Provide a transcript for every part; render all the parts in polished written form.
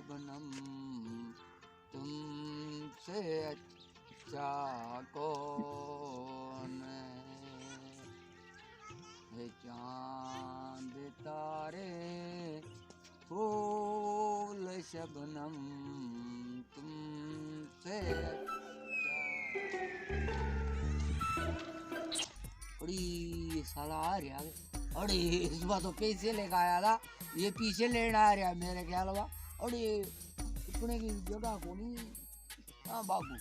शबनम तुमसे अच्छा कौन है, चांद तारे फूल शबनम तुमसे अड़ी साला आ रहा है। अरे इस बार तो पैसे लेकर आया था, ये पीछे लेना आ रहा है मेरे ख्याल में। अरे इतने की जगह को नहीं। हाँ बाबू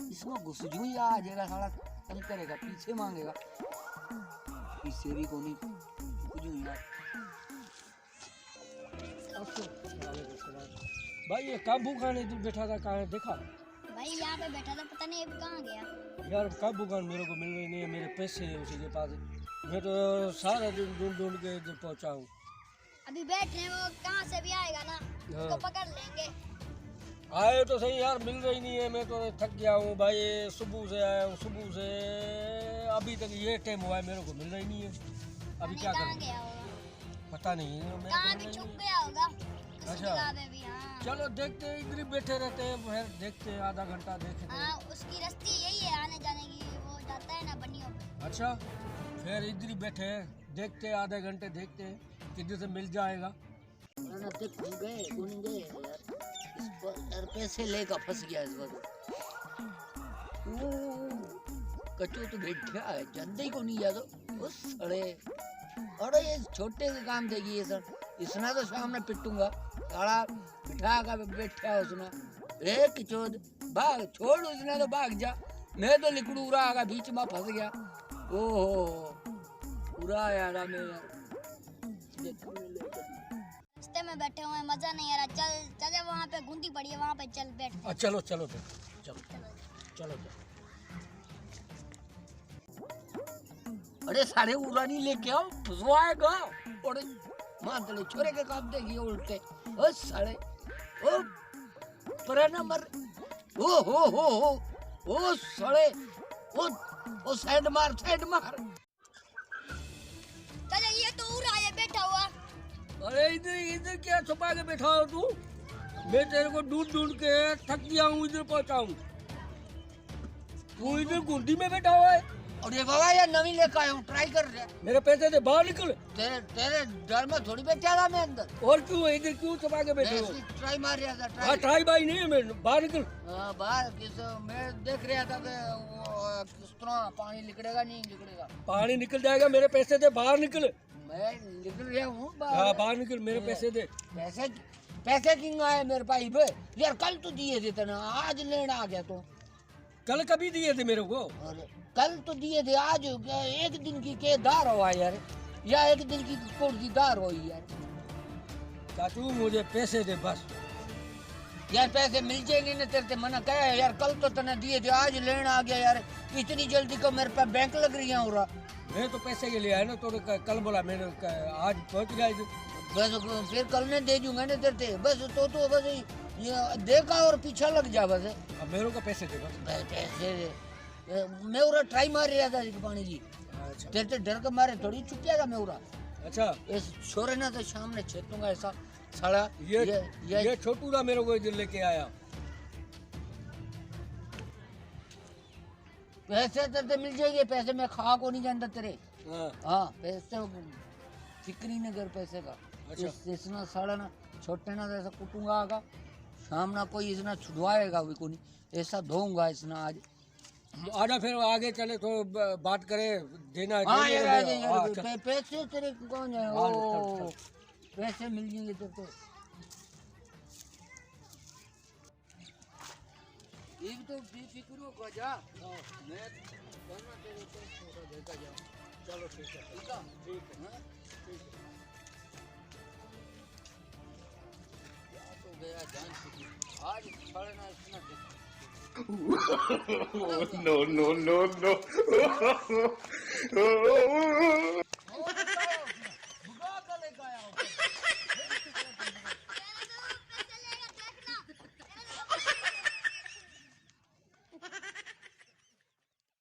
इसमें घुस जू ही आ जाएगा साला, तंग करेगा, पीछे मांगेगा, पीछे भी को नहीं भाई ये काबू खाने तू बैठा था, कहाँ देखा? भाई यहाँ पे बैठा था, पता नहीं अभी कहाँ गया। यार काबू खान मेरे को मिल रही नहीं है, मेरे पैसे है उसी के पास। मैं तो सारा दिन ढूंढ ढूंढ के इधर पहुँचा हूँ। अभी बैठ रहे वो कहाँ से भी आएगा ना, उसको पकड़ लेंगे। आए तो सही यार, मिल रही नहीं है। मैं तो थक गया हूँ भाई, सुबह से आया हूँ, सुबह से अभी तक ये टाइम हुआ है, मेरे को मिल रही नहीं है। अभी क्या करूँ पता नहीं है, मैं कहाँ भी छुप गया होगा। अच्छा भी, हाँ। चलो देखते हैं, इधर ही बैठे रहते हैं, फिर देखते हैं, आधा घंटा देखते हैं। हाँ, उसकी रास्ते यही है आने जाने की, वो जाता है ना बनियों पे। अच्छा फिर इधर ही बैठे हैं, देखते हैं, आधे घंटे देखते हैं किधर से मिल जाएगा। यार पैसे लेकर फंस गया इस बार। कचो तो बैठा है, जानते ही को नहीं जा तो उस अरे। अरे ये छोटे के काम देगी ये सर, इसना तो सामने पिटूंगा साला, बिठा कर बैठा उसने। एक चोद भाग, छोड़ उसने तो भाग जा, मैं तो लिकड़ू रहा बीच में फंस गया। ओहो पूरा यार रास्ते में बैठे हुए हैं, मजा नहीं आ रहा। चल चल वहाँ पे गुंदी पड़ी है, वहाँ पे चल बैठ। चलो चलो चलो चलो। अरे सारे उड़ानी लेके आओ, फुसवाएगा। और मातले छोरे के काम देगी उल्टे। ओ साले ओ पर नंबर ओ साले ओ साइड मार चल ये तो उड़ा है बैठा हुआ। अरे इधर इधर क्या छुपा के बैठा हो तू? मैं तेरे को ढूंढ ढूंढ के थक गया हूँ, इधर पहुँचा हूँ, तू इधर गुंडी में बैठा हुआ है। और ये बाबा यार नवी लेकर आया हूँ, ट्राई कर रहे। मेरे पैसे से बाहर निकल। तेरे डर में थोड़ी बैठा था मैं अंदर। और क्यों इधर क्यों छुपा के बैठे हो? ट्राई मार रहा था। हाँ ट्राई बाई नहीं है, मैं बाहर निकल। बाहर किस मैं देख रहा था कि वो किस तरह पानी निकलेगा नहीं निकलेगा। पानी निकल जाएगा, मेरे पैसे दे, बाहर निकल। मैं निकल रहा हूँ हाँ बाहर निकल, मेरे पैसे दे। पैसे किंग आए मेरे भाई पे यार, कल तो दिए थे तना, आज लेना आ गया तो। कल कभी दिए थे मेरे को? कल तो दिए थे, आज एक दिन की के दार हुआ यार, या एक दिन की कोट की दार हुई यार। चाचू मुझे पैसे दे बस। यार पैसे मिल जाएंगे ना, तेरे मना क्या है यार, कल तो तने दिए थे, आज लेना आ गया यार। इतनी जल्दी को मेरे पास बैंक लग रही है। और मैं तो पैसे के लिए आया ना, तो कल बोला, मैंने आज पहुंच गया बस, फिर कल ने दे दूंगा ना तेरे बस। तो बस ये देखा और पीछा लग जा बस। अब मेरे को पैसे दे बस। पैसे दे, मैं उरा ट्राई मार रहा था पानी जी। अच्छा तेरे डर के मारे थोड़ी चुकिया था मैं उरा। अच्छा इस छोरे ना तो सामने छेतूंगा ऐसा साला। ये छोटू था मेरे को इधर लेके आया। पैसे तेरे मिल जाएंगे, पैसे मैं खा को नहीं जानता तेरे। हाँ पैसे फिक्री न कर पैसे का। अच्छा इसना साला ना छोटे ना ऐसा कुटूंगा आगा, सामना कोई इसना छुड़वाएगा भी को नहीं, ऐसा धोऊंगा इसना आज। आजा फिर आगे चले तो बात करे, देना है। हाँ यार पैसे तेरे कौन है? ओ पैसे मिल जाएंगे तेरे को। ये तो बेफिक्र हो जा, मैं करना तेरे को थोड़ा देखा जा। चलो ठीक है, ठीक है। तो गया जान चुकी आज छोड़ना इसना। No, no, no, no.